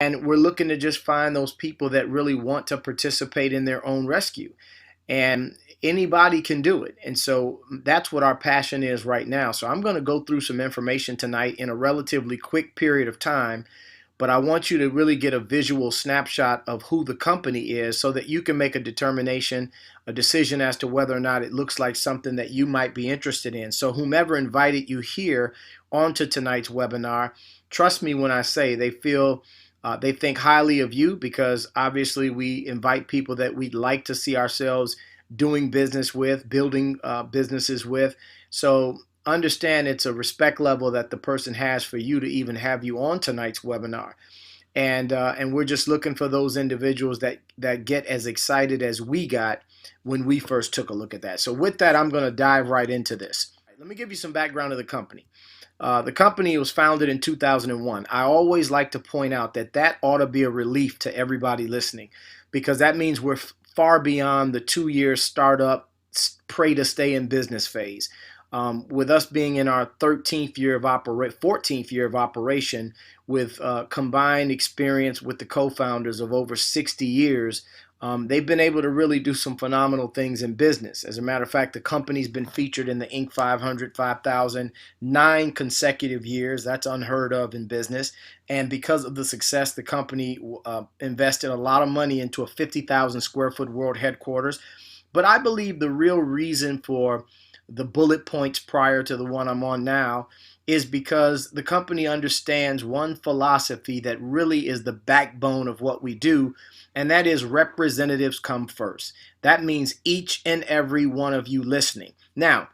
and we're looking to just find those people that really want to participate in their own rescue. And anybody can do it. And so that's what our passion is right now. So I'm going to go through some information tonight in a relatively quick period of time, but I want you to really get a visual snapshot of who the company is so that you can make a determination, a decision as to whether or not it looks like something that you might be interested in. So whomever invited you here onto tonight's webinar, trust me when I say they think highly of you, because obviously we invite people that we'd like to see ourselves doing business with, building businesses with. So understand it's a respect level that the person has for you to even have you on tonight's webinar. And we're just looking for those individuals that get as excited as we got when we first took a look at that. So with that, I'm going to dive right into this. Let me give you some background of the company. The company was founded in 2001. I always like to point out that ought to be a relief to everybody listening, because that means we're far beyond the 2-year startup, pray to stay in business phase. With us being in our 14th year of operation, with combined experience with the co-founders of over 60 years, they've been able to really do some phenomenal things in business. As a matter of fact, the company's been featured in the Inc. 500, 5,000, 9 consecutive years. That's unheard of in business. And because of the success, the company invested a lot of money into a 50,000 square foot world headquarters. But I believe the real reason for the bullet points prior to the one I'm on now is because the company understands one philosophy that really is the backbone of what we do, and that is representatives come first. That means each and every one of you listening. Now,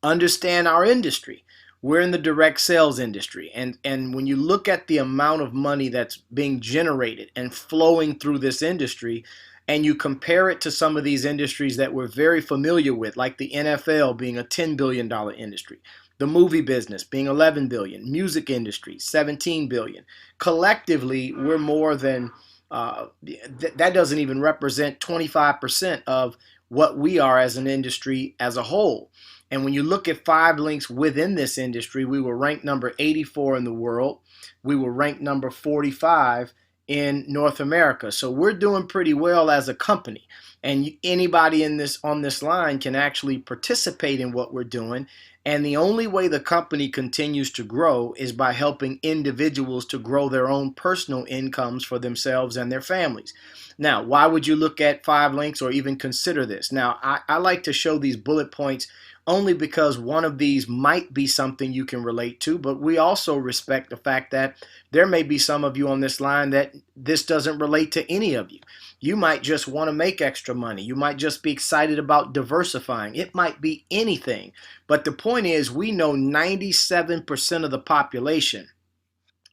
understand our industry. We're in the direct sales industry, and when you look at the amount of money that's being generated and flowing through this industry, and you compare it to some of these industries that we're very familiar with, like the NFL being a $10 billion industry, the movie business being 11 billion, music industry 17 billion. Collectively, we're more than that doesn't even represent 25% of what we are as an industry as a whole. And when you look at 5 links within this industry, we were ranked number 84 in the world. We were ranked number 45 in North America. So we're doing pretty well as a company. And anybody on this line can actually participate in what we're doing. And the only way the company continues to grow is by helping individuals to grow their own personal incomes for themselves and their families. Now, why would you look at 5 links or even consider this? Now, I like to show these bullet points only because one of these might be something you can relate to, but we also respect the fact that there may be some of you on this line that this doesn't relate to any of you. You might just want to make extra money. You might just be excited about diversifying. It might be anything. But the point is, we know 97% of the population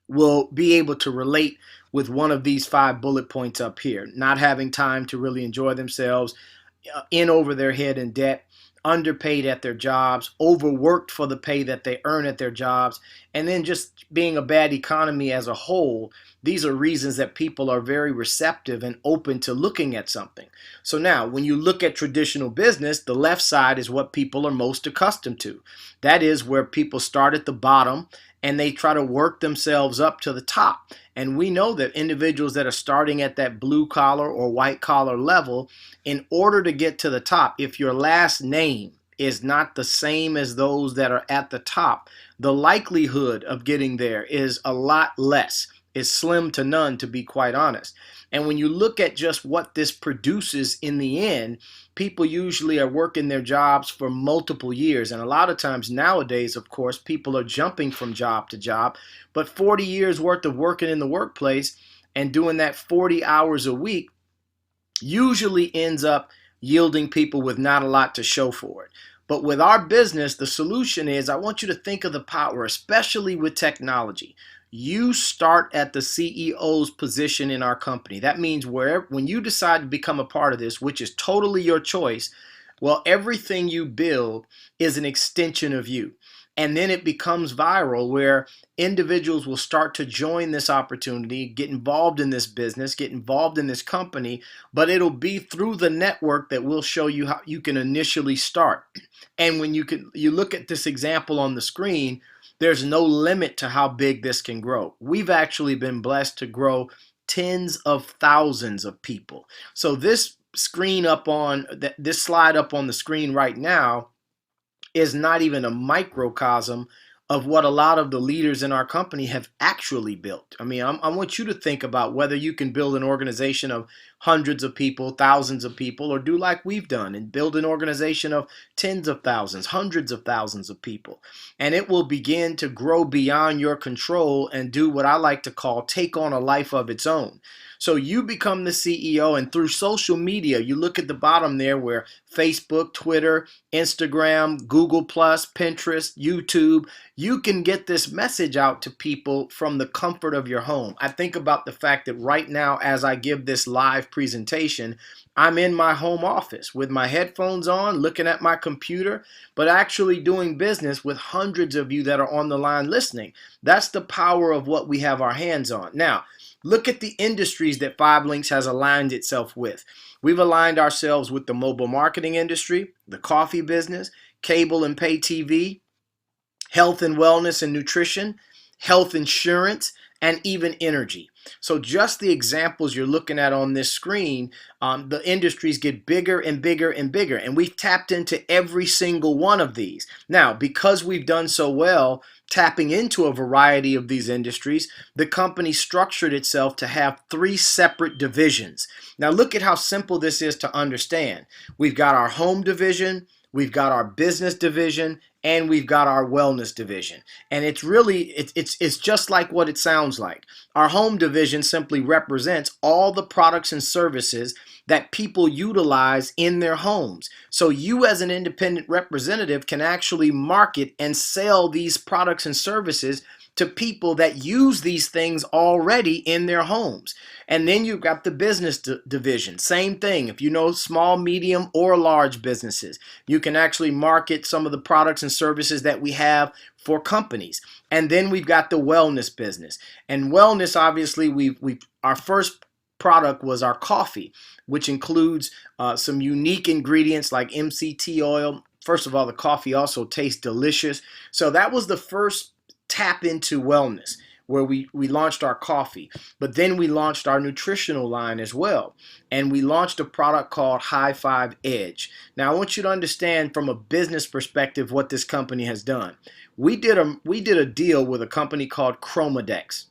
will be able to relate with one of these 5 bullet points up here. Not having time to really enjoy themselves, in over their head in debt, underpaid at their jobs, overworked for the pay that they earn at their jobs, and then just being a bad economy as a whole. These are reasons that people are very receptive and open to looking at something. So now, when you look at traditional business, the left side is what people are most accustomed to. That is where people start at the bottom and they try to work themselves up to the top. And we know that individuals that are starting at that blue collar or white collar level, in order to get to the top, if your last name is not the same as those that are at the top, the likelihood of getting there is a lot less. It's slim to none, to be quite honest. And when you look at just what this produces in the end, people usually are working their jobs for multiple years. And a lot of times nowadays, of course, people are jumping from job to job. But 40 years worth of working in the workplace and doing that 40 hours a week usually ends up yielding people with not a lot to show for it. But with our business, the solution is, I want you to think of the power, especially with technology. You start at the CEO's position in our company. That means when you decide to become a part of this, which is totally your choice, well, everything you build is an extension of you. And then it becomes viral, where individuals will start to join this opportunity, get involved in this business, get involved in this company, but it'll be through the network that will show you how you can initially start. And when you look at this example on the screen, there's no limit to how big this can grow. We've actually been blessed to grow tens of thousands of people. So this screen up on this slide up on the screen right now is not even a microcosm of what a lot of the leaders in our company have actually built. I mean, I want you to think about whether you can build an organization of hundreds of people, thousands of people, or do like we've done and build an organization of tens of thousands, hundreds of thousands of people. And it will begin to grow beyond your control and do what I like to call take on a life of its own. So you become the CEO, and through social media, you look at the bottom there where Facebook, Twitter, Instagram, Google Plus, Pinterest, YouTube, you can get this message out to people from the comfort of your home. I think about the fact that right now, as I give this live presentation, I'm in my home office with my headphones on, looking at my computer, but actually doing business with hundreds of you that are on the line listening. That's the power of what we have our hands on. Now, look at the industries that 5LINX has aligned itself with. We've aligned ourselves with the mobile marketing industry, the coffee business, cable and pay TV, health and wellness and nutrition, health insurance, and even energy. So just the examples you're looking at on this screen, the industries get bigger and bigger and bigger, and we've tapped into every single one of these. Now, because we've done so well tapping into a variety of these industries, the company structured itself to have 3 separate divisions. Now, look at how simple this is to understand. We've got our home division, we've got our business division, and we've got our wellness division. And it's really, it's just like what it sounds like. Our home division simply represents all the products and services that people utilize in their homes. So you as an independent representative can actually market and sell these products and services to people that use these things already in their homes. And then you've got the business division. Same thing. If you know small, medium, or large businesses, you can actually market some of the products and services that we have for companies. And then we've got the wellness business. And wellness, obviously, our first product was our coffee, which includes some unique ingredients like MCT oil. First of all, the coffee also tastes delicious. So that was the first tap into wellness, where we launched our coffee. But then we launched our nutritional line as well. And we launched a product called High Five Edge. Now, I want you to understand from a business perspective what this company has done. We did a deal with a company called Chromadex.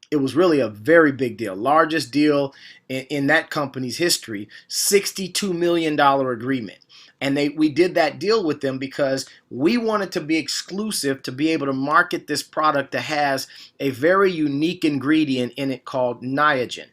It was really a very big deal, largest deal in that company's history, $62 million agreement. And we did that deal with them because we wanted to be exclusive to be able to market this product that has a very unique ingredient in it called Niagen.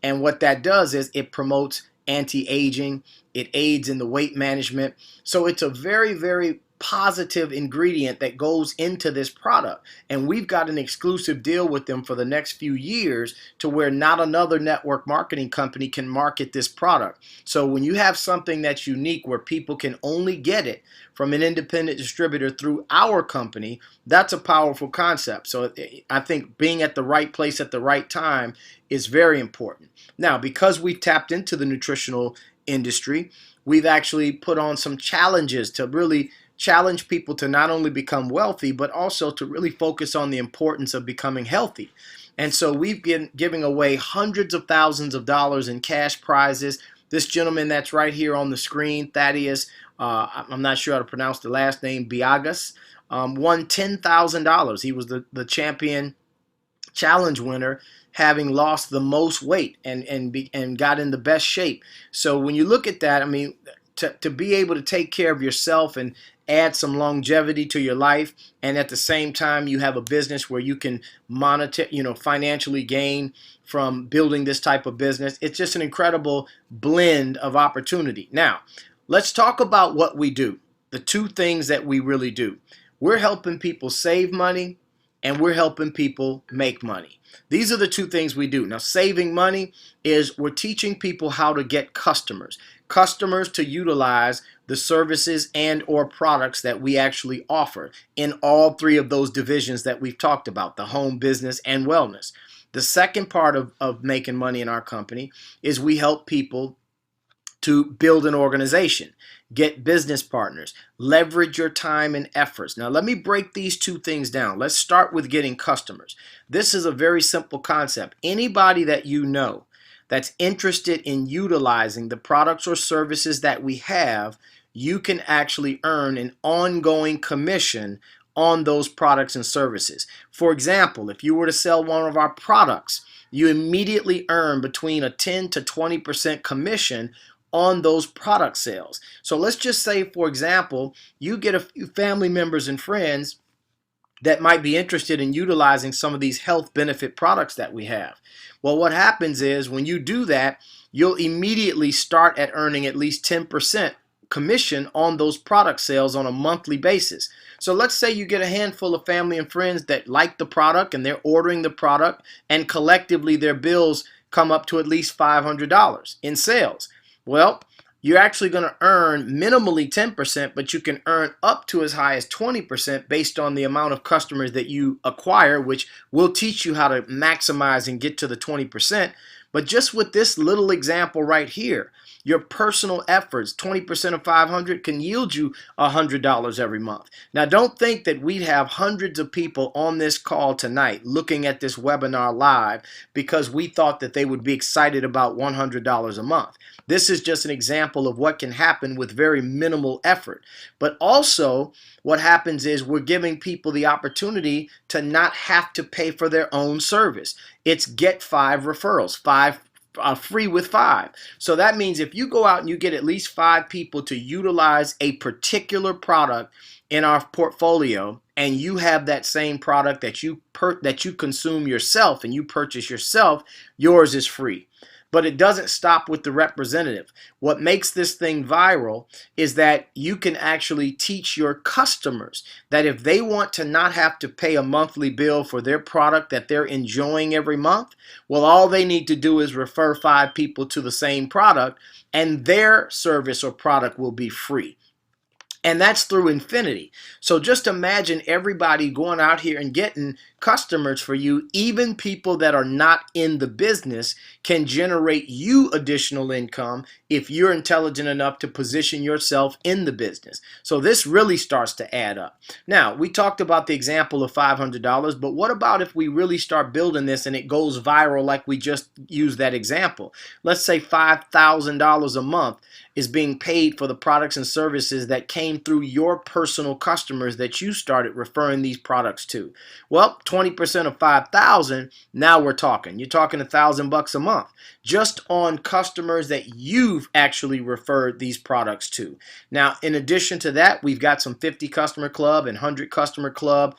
And what that does is it promotes anti-aging, it aids in the weight management. So it's a very, very positive ingredient that goes into this product, and we've got an exclusive deal with them for the next few years to where not another network marketing company can market this product. So when you have something that's unique where people can only get it from an independent distributor through our company, that's a powerful concept. So I think being at the right place at the right time is very important. Now, because we've tapped into the nutritional industry, we've actually put on some challenges to really challenge people to not only become wealthy, but also to really focus on the importance of becoming healthy. And so we've been giving away hundreds of thousands of dollars in cash prizes. This gentleman that's right here on the screen, Thaddeus, I'm not sure how to pronounce the last name, Biagas, won $10,000. He was the champion challenge winner, having lost the most weight and got in the best shape. So when you look at that, I mean, to be able to take care of yourself and add some longevity to your life, and at the same time you have a business where you can financially gain from building this type of business, it's just an incredible blend of opportunity. Now, let's talk about what we do. The 2 things that we really do. We're helping people save money, and we're helping people make money. These are the 2 things we do. Now, saving money is we're teaching people how to get customers to utilize the services and or products that we actually offer in all 3 of those divisions that we've talked about, the home, business, and wellness. The second part of making money in our company is we help people to build an organization, get business partners, leverage your time and efforts. Now, let me break these two things down. Let's start with getting customers. This is a very simple concept. Anybody that you know that's interested in utilizing the products or services that we have, you can actually earn an ongoing commission on those products and services. For example, if you were to sell one of our products, you immediately earn between a 10 to 20% commission on those product sales. So let's just say, for example, you get a few family members and friends that might be interested in utilizing some of these health benefit products that we have. Well, what happens is when you do that, you'll immediately start at earning at least 10% commission on those product sales on a monthly basis. So let's say you get a handful of family and friends that like the product and they're ordering the product, and collectively their bills come up to at least $500 in sales. Well, you're actually going to earn minimally 10%, but you can earn up to as high as 20% based on the amount of customers that you acquire, which will teach you how to maximize and get to the 20%. But just with this little example right here, your personal efforts, 20% of 500 can yield you $100 every month. Now, don't think that we'd have hundreds of people on this call tonight looking at this webinar live because we thought that they would be excited about $100 a month. This is just an example of what can happen with very minimal effort. But also, what happens is we're giving people the opportunity to not have to pay for their own service. It's get 5 referrals, 5 free with 5. So that means if you go out and you get at least 5 people to utilize a particular product in our portfolio, and you have that same product that you consume yourself and you purchase yourself, yours is free. But it doesn't stop with the representative. What makes this thing viral is that you can actually teach your customers that if they want to not have to pay a monthly bill for their product that they're enjoying every month, well, all they need to do is refer 5 people to the same product, and their service or product will be free. And that's through infinity. So just imagine everybody going out here and getting customers for you. Even people that are not in the business can generate you additional income if you're intelligent enough to position yourself in the business. So this really starts to add up. Now, we talked about the example of $500, but what about if we really start building this and it goes viral like we just used that example? Let's say $5,000 a month is being paid for the products and services that came through your personal customers that you started referring these products to. Well, 20% of 5,000, now we're talking. You're talking $1,000 a month just on customers that you've actually referred these products to. Now, in addition to that, we've got some 50 customer club and 100 customer club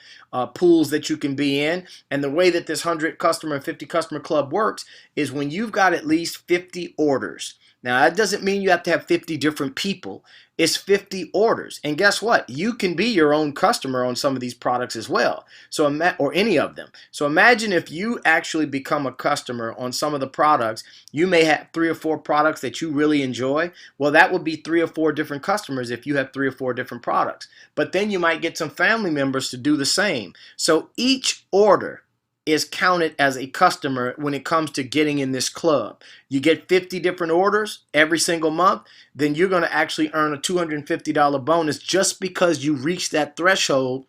pools that you can be in. And the way that this 100 customer and 50 customer club works is when you've got at least 50 orders. Now, that doesn't mean you have to have 50 different people. It's 50 orders. And guess what? You can be your own customer on some of these products as well, or any of them. So imagine if you actually become a customer on some of the products. You may have 3 or 4 products that you really enjoy. Well, that would be 3 or 4 different customers if you have 3 or 4 different products. But then you might get some family members to do the same. So each order is counted as a customer when it comes to getting in this club. You get 50 different orders every single month, then you're going to actually earn a $250 bonus just because you reached that threshold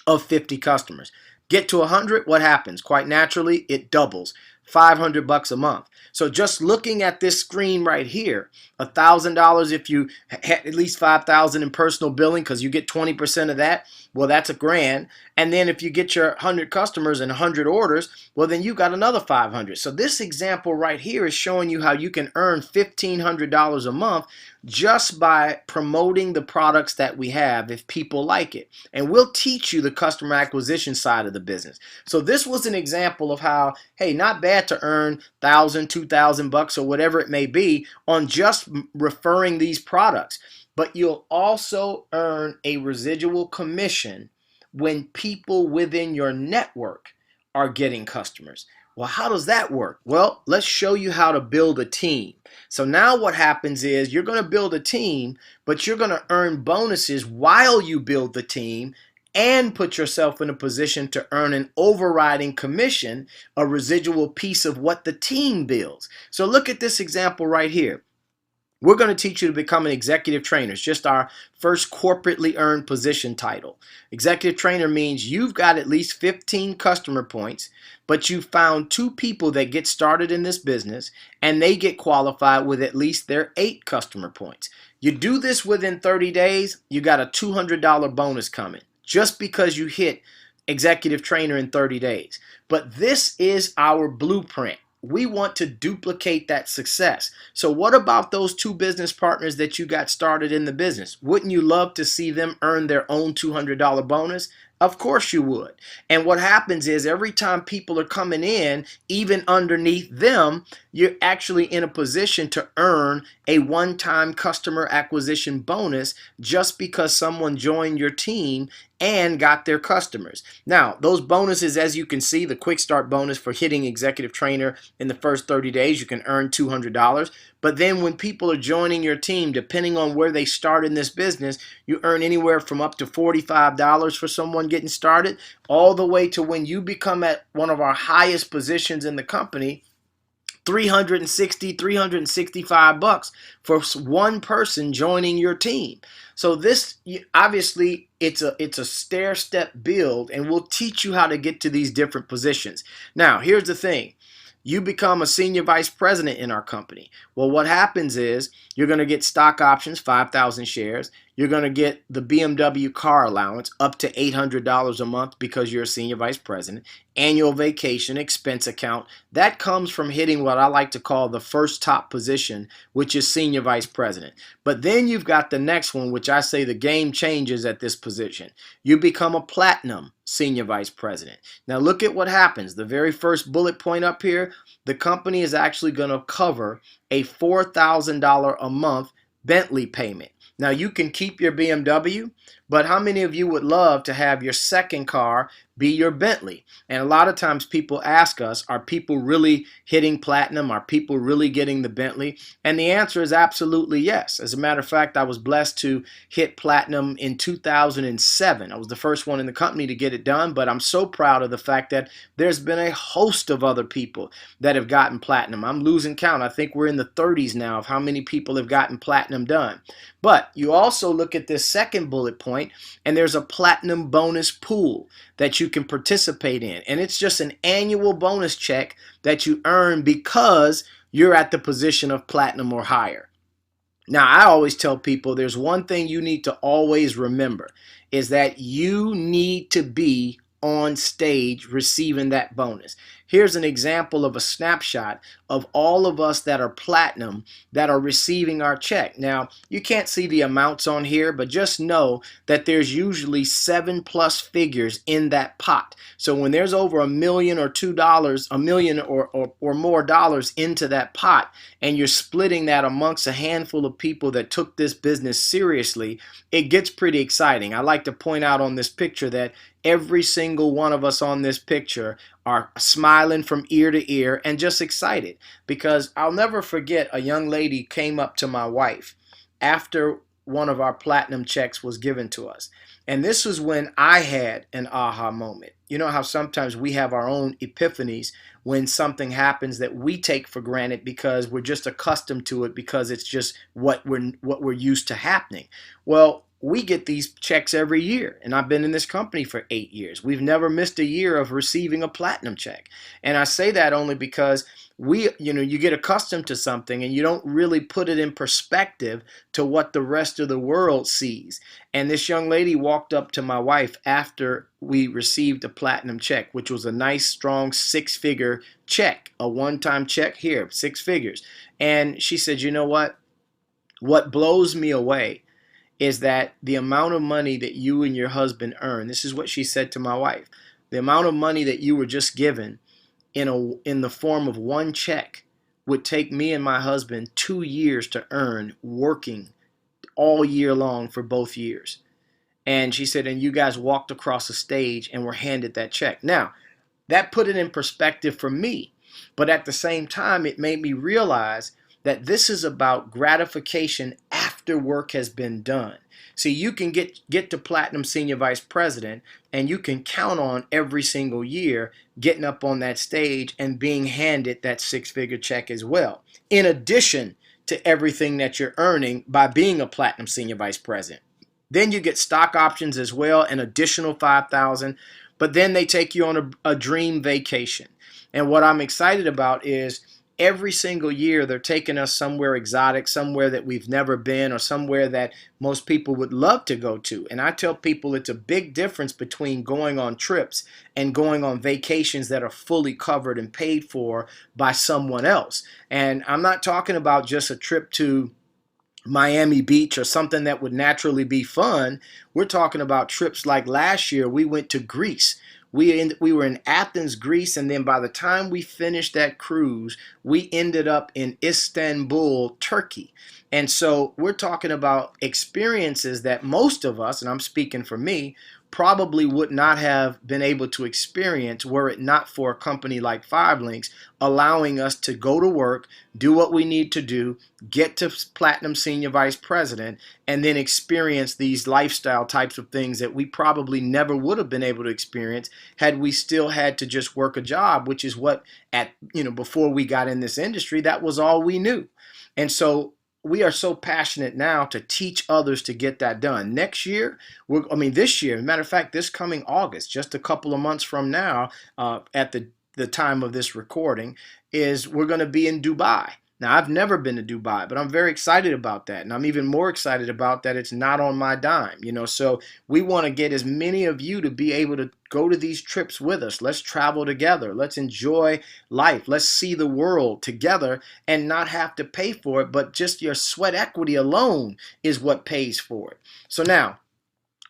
of 50 customers. Get to 100, what happens? Quite naturally, it doubles. $500 a month. So just looking at this screen right here, $1,000 if you had at least $5,000 in personal billing, because you get 20% of that, well, that's $1,000. And then if you get your 100 customers and 100 orders, well, then you got another 500. So this example right here is showing you how you can earn $1,500 a month just by promoting the products that we have if people like it. And we'll teach you the customer acquisition side of the business. So this was an example of how, hey, not bad to earn $1,000, $2,000 or whatever it may be on just referring these products. But you'll also earn a residual commission when people within your network are getting customers. Well, how does that work? Well, let's show you how to build a team. So now what happens is you're going to build a team, but you're going to earn bonuses while you build the team and put yourself in a position to earn an overriding commission, a residual piece of what the team builds. So look at this example right here. We're going to teach you to become an executive trainer. It's just our first corporately earned position title. Executive trainer means you've got at least 15 customer points, but you found two people that get started in this business and they get qualified with at least their 8 customer points. You do this within 30 days, you got a $200 bonus coming just because you hit executive trainer in 30 days. But this is our blueprint. We want to duplicate that success. So what about those 2 business partners that you got started in the business? Wouldn't you love to see them earn their own $200 bonus? Of course you would. And what happens is every time people are coming in, even underneath them, you're actually in a position to earn a one-time customer acquisition bonus just because someone joined your team and got their customers. Now, those bonuses, as you can see, the quick start bonus for hitting executive trainer in the first 30 days, you can earn $200. But then when people are joining your team, depending on where they start in this business, you earn anywhere from up to $45 for someone getting started, all the way to when you become at one of our highest positions in the company, 360, 365 bucks for one person joining your team. So this, obviously it's a stair step build, and we'll teach you how to get to these different positions. Now, here's the thing. You become a senior vice president in our company. Well, what happens is you're going to get stock options, 5,000 shares. You're going to get the BMW car allowance up to $800 a month because you're a senior vice president. Annual vacation, expense account. That comes from hitting what I like to call the first top position, which is senior vice president. But then you've got the next one, which I say the game changes at this position. You become a platinum senior vice president. Now look at what happens. The very first bullet point up here, the company is actually going to cover a $4,000 a month Bentley payment. Now you can keep your BMW, but how many of you would love to have your second car be your Bentley? And a lot of times people ask us, are people really hitting platinum? Are people really getting the Bentley? And the answer is absolutely yes. As a matter of fact, I was blessed to hit platinum in 2007. I was the first one in the company to get it done, but I'm so proud of the fact that there's been a host of other people that have gotten platinum. I'm losing count. I think we're in the 30s now of how many people have gotten platinum done. But you also look at this second bullet point, and there's a platinum bonus pool that you can participate in. And it's just an annual bonus check that you earn because you're at the position of platinum or higher. Now, I always tell people there's one thing you need to always remember is that you need to be on stage receiving that bonus. Here's an example of a snapshot of all of us that are platinum that are receiving our check. Now, you can't see the amounts on here, but just know that there's usually 7+ figures in that pot. So when there's over $1 million or $2, $1 million or more dollars into that pot, and you're splitting that amongst a handful of people that took this business seriously, it gets pretty exciting. I like to point out on this picture that every single one of us on this picture are smiling from ear to ear and just excited, because I'll never forget a young lady came up to my wife after one of our platinum checks was given to us. And this was when I had an aha moment. You know how sometimes we have our own epiphanies when something happens that we take for granted because we're just accustomed to it, because it's just what we're used to happening. Well, we get these checks every year, and I've been in this company for 8 years. We've never missed a year of receiving a platinum check. And I say that only because you get accustomed to something and you don't really put it in perspective to what the rest of the world sees. And this young lady walked up to my wife after we received a platinum check, which was a nice, strong 6-figure check, a one-time check here, 6 figures. And she said, you know what? What blows me away is that the amount of money that you and your husband earn, this is what she said to my wife, the amount of money that you were just given in the form of one check would take me and my husband 2 years to earn, working all year long for both years. And she said, and you guys walked across the stage and were handed that check. Now, that put it in perspective for me, but at the same time, it made me realize that this is about gratification after work has been done. See, you can get to platinum senior vice president, and you can count on every single year getting up on that stage and being handed that 6-figure check as well, in addition to everything that you're earning by being a platinum senior vice president. Then you get stock options as well, an additional 5,000. But then they take you on a dream vacation. And what I'm excited about is every single year they're taking us somewhere exotic, somewhere that we've never been, or somewhere that most people would love to go to. And I tell people it's a big difference between going on trips and going on vacations that are fully covered and paid for by someone else. And I'm not talking about just a trip to Miami Beach or something that would naturally be fun. We're talking about trips like last year we went to Greece. We were in Athens, Greece, and then by the time we finished that cruise, we ended up in Istanbul, Turkey. And so we're talking about experiences that most of us, and I'm speaking for me, probably would not have been able to experience were it not for a company like Five Links allowing us to go to work, do what we need to do, get to Platinum Senior Vice President, and then experience these lifestyle types of things that we probably never would have been able to experience had we still had to just work a job, which is what before we got in this industry, that was all we knew. And so we are so passionate now to teach others to get that done. Next year, this year, as a matter of fact, this coming August, just a couple of months from now, at the time of this recording, is we're going to be in Dubai. Now, I've never been to Dubai, but I'm very excited about that. And I'm even more excited about that it's not on my dime, So we want to get as many of you to be able to go to these trips with us. Let's travel together. Let's enjoy life. Let's see the world together and not have to pay for it, but just your sweat equity alone is what pays for it. So now,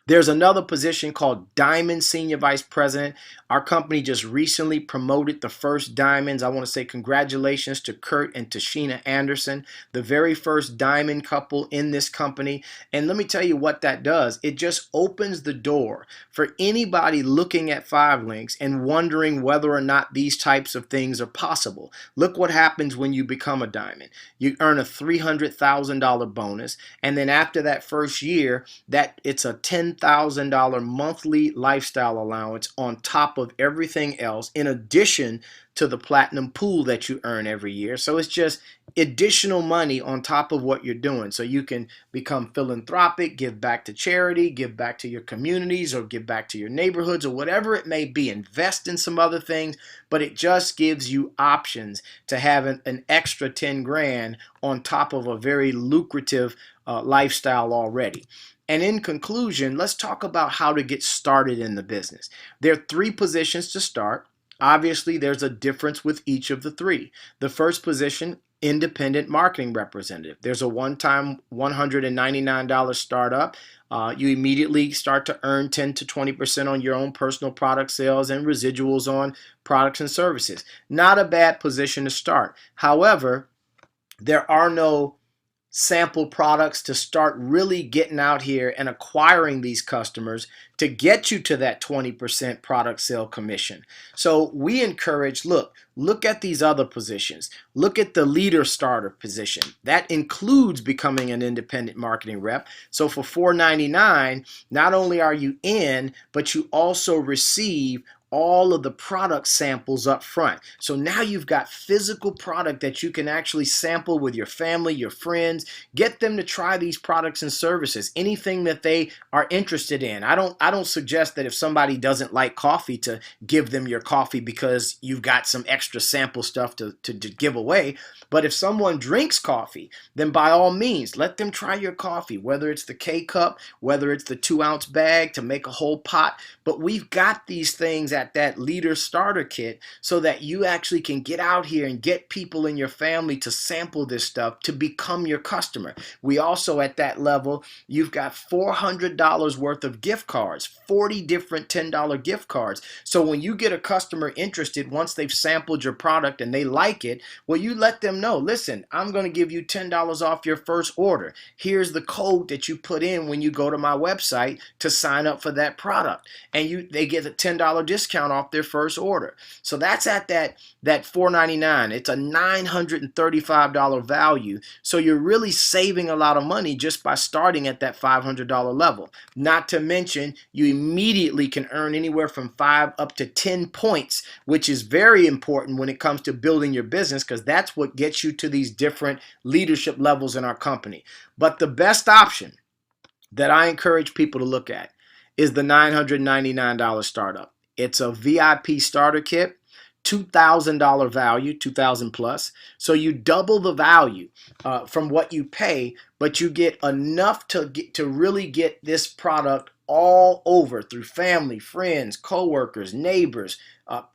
there's another position called Diamond Senior Vice President. Our company just recently promoted the first diamonds. I want to say congratulations to Kurt and Tashina Anderson, the very first diamond couple in this company. And let me tell you what that does. It just opens the door for anybody looking at Five Links and wondering whether or not these types of things are possible. Look what happens when you become a diamond. You earn a $300,000 bonus, and then after that first year, it's a $10,000 monthly lifestyle allowance on top of everything else, in addition to the platinum pool that you earn every year. So it's just additional money on top of what you're doing. So you can become philanthropic, give back to charity, give back to your communities, or give back to your neighborhoods, or whatever it may be. Invest in some other things, but it just gives you options to have an extra 10 grand on top of a very lucrative lifestyle already. And in conclusion, let's talk about how to get started in the business. There are 3 positions to start. Obviously, there's a difference with each of the 3. The first position, independent marketing representative. There's a one-time $199 startup. You immediately start to earn 10 to 20% on your own personal product sales and residuals on products and services. Not a bad position to start. However, there are no sample products to start really getting out here and acquiring these customers to get you to that 20% product sale commission. So we encourage, look at these other positions. Look at the leader starter position. That includes becoming an independent marketing rep. So for $499, not only are you in, but you also receive all of the product samples up front. So now you've got physical product that you can actually sample with your family, your friends, get them to try these products and services, anything that they are interested in. I don't suggest that if somebody doesn't like coffee to give them your coffee because you've got some extra sample stuff to give away. But if someone drinks coffee, then by all means, let them try your coffee, whether it's the K-cup, whether it's the 2-ounce bag to make a whole pot. But we've got these things at that leader starter kit so that you actually can get out here and get people in your family to sample this stuff to become your customer. We also, at that level, you've got $400 worth of gift cards, 40 different $10 gift cards. So when you get a customer interested, once they've sampled your product and they like it, well, you let them know, listen, I'm going to give you $10 off your first order. Here's the code that you put in when you go to my website to sign up for that product. And they get a $10 discount discount off their first order. So that's at that $4.99. It's a $935 value. So you're really saving a lot of money just by starting at that $500 level. Not to mention, you immediately can earn anywhere from 5 up to 10 points, which is very important when it comes to building your business, because that's what gets you to these different leadership levels in our company. But the best option that I encourage people to look at is the $999 startup. It's a VIP starter kit, $2,000 value, 2,000 plus. So you double the value from what you pay, but you get enough to really get this product all over through family, friends, coworkers, neighbors,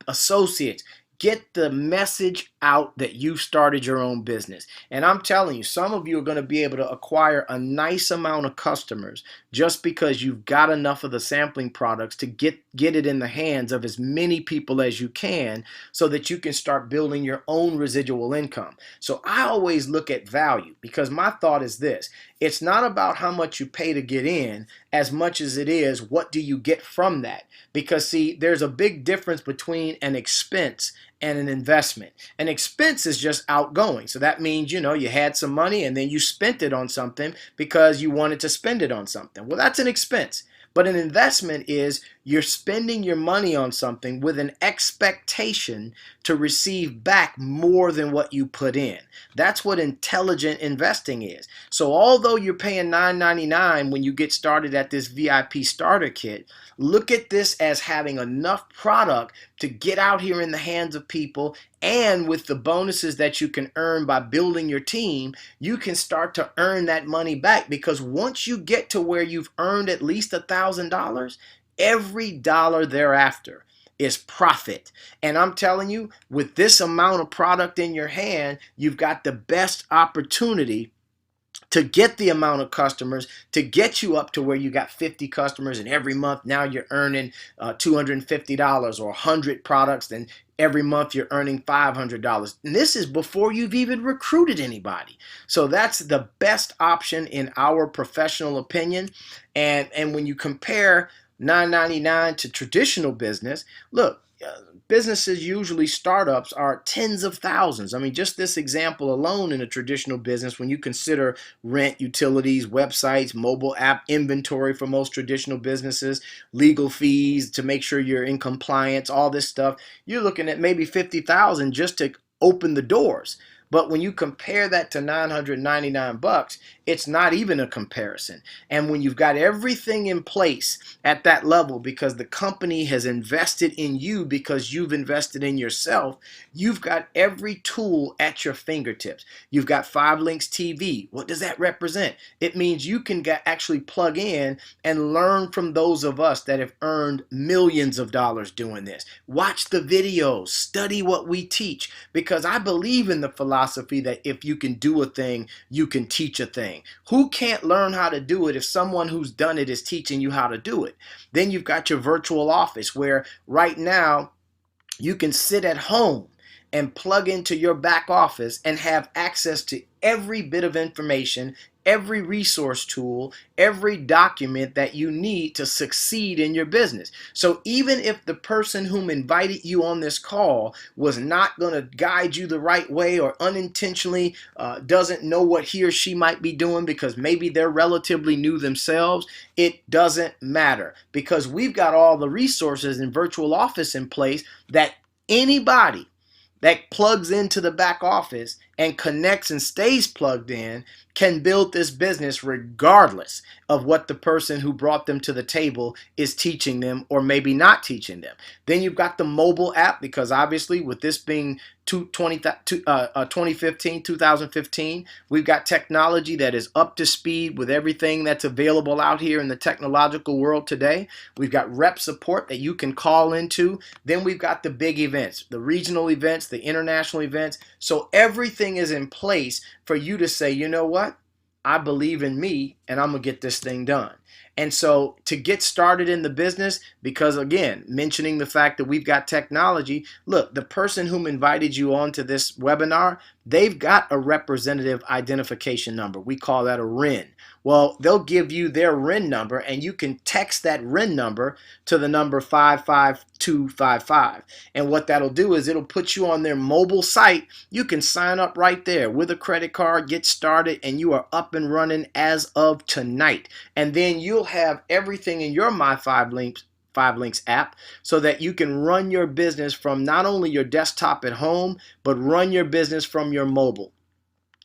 associates. Get the message out that you've started your own business. And I'm telling you, some of you are going to be able to acquire a nice amount of customers just because you've got enough of the sampling products to get it in the hands of as many people as you can, so that you can start building your own residual income. So I always look at value, because my thought is this: it's not about how much you pay to get in as much as it is what do you get from that. Because see, there's a big difference between an expense and an investment. An expense is just outgoing. So that means, you had some money and then you spent it on something because you wanted to spend it on something. Well, that's an expense. But an investment is you're spending your money on something with an expectation to receive back more than what you put in. That's what intelligent investing is. So although you're paying $9.99 when you get started at this VIP starter kit, look at this as having enough product to get out here in the hands of people. And with the bonuses that you can earn by building your team, you can start to earn that money back, because once you get to where you've earned at least $1,000, every dollar thereafter is profit. And I'm telling you, with this amount of product in your hand, you've got the best opportunity to get the amount of customers to get you up to where you got 50 customers, and every month now you're earning $250, or 100 products, and every month you're earning $500. And this is before you've even recruited anybody. So that's the best option in our professional opinion. And when you compare $9.99 to traditional business, look, businesses, usually startups, are tens of thousands. I mean, just this example alone in a traditional business, when you consider rent, utilities, websites, mobile app inventory for most traditional businesses, legal fees to make sure you're in compliance, all this stuff, you're looking at maybe 50,000 just to open the doors. But when you compare that to $999, it's not even a comparison. And when you've got everything in place at that level, because the company has invested in you, because you've invested in yourself, you've got every tool at your fingertips. You've got 5 Links TV. What does that represent? It means you can actually plug in and learn from those of us that have earned millions of dollars doing this. Watch the videos, study what we teach, because I believe in the philosophy that if you can do a thing, you can teach a thing. Who can't learn how to do it if someone who's done it is teaching you how to do it? Then you've got your virtual office, where right now you can sit at home and plug into your back office and have access to every bit of information, every resource tool, every document that you need to succeed in your business. So even if the person whom invited you on this call was not going to guide you the right way, or unintentionally doesn't know what he or she might be doing because maybe they're relatively new themselves, it doesn't matter, because we've got all the resources in virtual office in place that anybody that plugs into the back office and connects and stays plugged in can build this business regardless of what the person who brought them to the table is teaching them, or maybe not teaching them. Then you've got the mobile app, because obviously with this being 2015, we've got technology that is up to speed with everything that's available out here in the technological world today. We've got rep support that you can call into. Then we've got the big events, the regional events, the international events. So everything is in place for you to say, you know what? I believe in me, and I'm going to get this thing done. And so to get started in the business, because again, mentioning the fact that we've got technology, look, the person whom invited you onto this webinar, they've got a representative identification number. We call that a RIN. Well, they'll give you their RIN number and you can text that RIN number to the number 55255. And what that'll do is it'll put you on their mobile site. You can sign up right there with a credit card, get started, and you are up and running as of tonight. And then you'll have everything in your My 5Links app so that you can run your business from not only your desktop at home, but run your business from your mobile,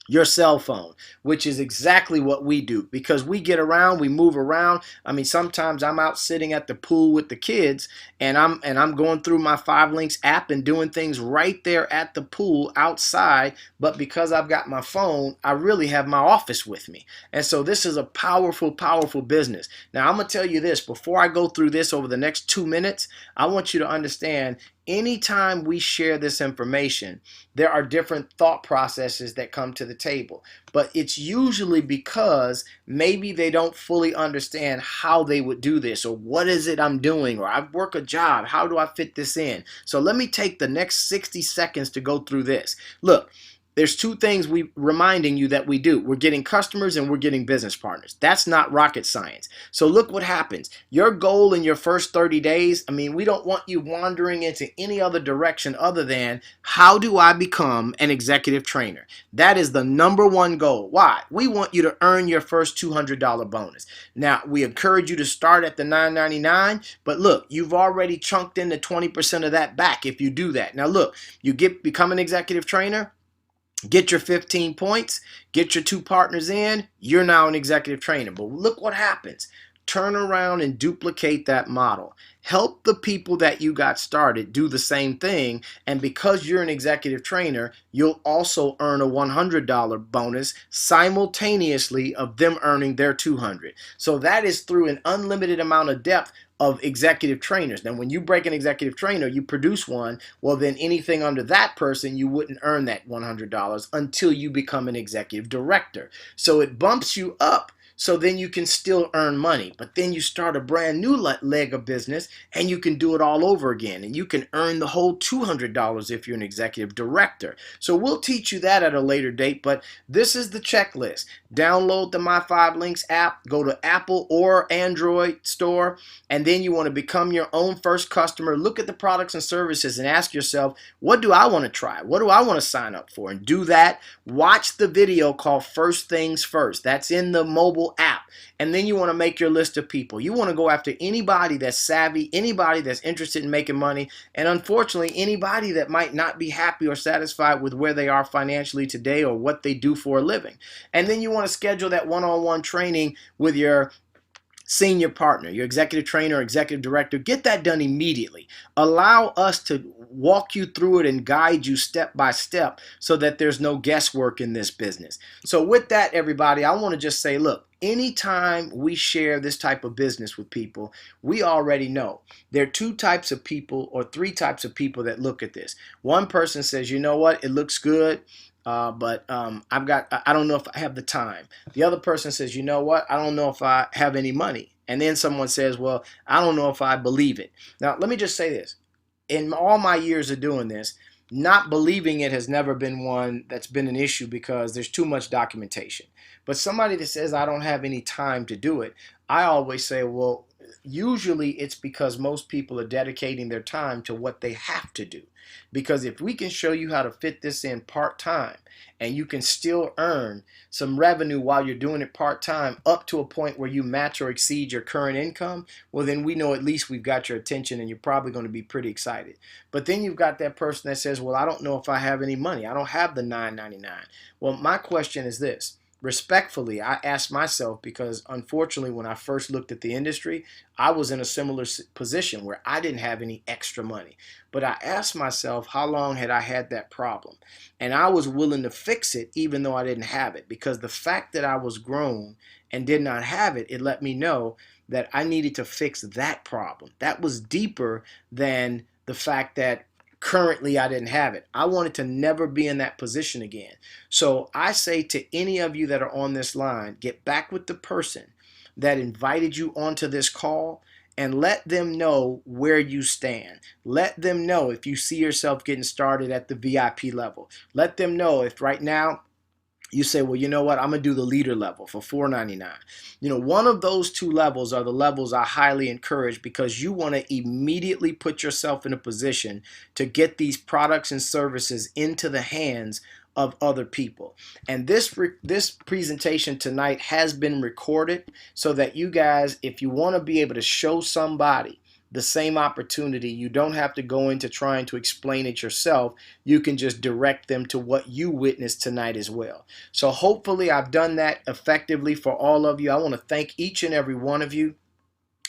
your cell phone, which is exactly what we do because we get around, we move around. I mean, sometimes I'm out sitting at the pool with the kids and I'm going through my 5Links app and doing things right there at the pool outside, but because I've got my phone, I really have my office with me. And so this is a powerful, powerful business. Now, I'm going to tell you this, before I go through this over the next 2 minutes, I want you to understand anytime we share this information, there are different thought processes that come to the table. But it's usually because maybe they don't fully understand how they would do this, or what is it I'm doing, or I work a job, how do I fit this in? So let me take the next 60 seconds to go through this. Look, there's two things we reminding you that we do. We're getting customers and we're getting business partners. That's not rocket science. So look what happens. Your goal in your first 30 days, I mean, we don't want you wandering into any other direction other than how do I become an executive trainer? That is the number one goal. Why? We want you to earn your first $200 bonus. Now, we encourage you to start at the $9.99, but look, you've already chunked in the 20% of that back if you do that. Now look, you become an executive trainer, get your 15 points, get your 2 partners in, you're now an executive trainer. But look what happens. Turn around and duplicate that model. Help the people that you got started do the same thing. And because you're an executive trainer, you'll also earn a $100 bonus simultaneously of them earning their $200. So that is through an unlimited amount of depth of executive trainers. Now, when you break an executive trainer, you produce one, well, then anything under that person, you wouldn't earn that $100 until you become an executive director. So it bumps you up. So then you can still earn money, but then you start a brand new leg of business and you can do it all over again. And you can earn the whole $200 if you're an executive director. So we'll teach you that at a later date, but this is the checklist. Download the My 5Links app, go to Apple or Android store, and then you want to become your own first customer. Look at the products and services and ask yourself, what do I want to try? What do I want to sign up for? And do that. Watch the video called First Things First. That's in the mobile app. And then you want to make your list of people. You want to go after anybody that's savvy, anybody that's interested in making money, and unfortunately anybody that might not be happy or satisfied with where they are financially today or what they do for a living. And then you want to schedule that one-on-one training with your senior partner, your executive trainer, executive director. Get that done immediately. Allow us to walk you through it and guide you step by step so that there's no guesswork in this business. So with that, everybody, I want to just say, look, anytime we share this type of business with people, we already know there are 2 types of people or 3 types of people that look at this. One person says, you know what, it looks good. But I don't know if I have the time. The other person says, you know what? I don't know if I have any money. And then someone says, well, I don't know if I believe it. Now, let me just say this. In all my years of doing this, not believing it has never been one that's been an issue because there's too much documentation. But somebody that says, I don't have any time to do it, I always say, well, usually it's because most people are dedicating their time to what they have to do. Because if we can show you how to fit this in part-time and you can still earn some revenue while you're doing it part-time up to a point where you match or exceed your current income, well, then we know at least we've got your attention and you're probably going to be pretty excited. But then you've got that person that says, well, I don't know if I have any money. I don't have the $9.99. Well, my question is this. Respectfully, I asked myself, because unfortunately when I first looked at the industry, I was in a similar position where I didn't have any extra money. But I asked myself, how long had I had that problem? And I was willing to fix it even though I didn't have it, because the fact that I was grown and did not have it, it let me know that I needed to fix that problem. That was deeper than the fact that currently I didn't have it. I wanted to never be in that position again. So I say to any of you that are on this line, get back with the person that invited you onto this call and let them know where you stand. Let them know if you see yourself getting started at the VIP level. Let them know if right now you say, well, you know what, I'm gonna do the leader level for $4.99. One of those two levels are the levels I highly encourage, because you want to immediately put yourself in a position to get these products and services into the hands of other people. And this presentation tonight has been recorded so that you guys, if you want to be able to show somebody the same opportunity, you don't have to go into trying to explain it yourself. You can just direct them to what you witnessed tonight as well. So hopefully I've done that effectively for all of you. I want to thank each and every one of you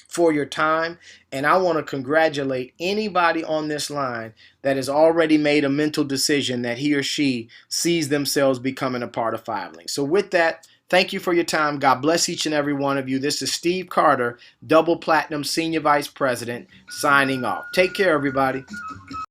for your time, and I want to congratulate anybody on this line that has already made a mental decision that he or she sees themselves becoming a part of Five Links. So with that, thank you for your time. God bless each and every one of you. This is Steve Carter, Double Platinum Senior Vice President, signing off. Take care, everybody.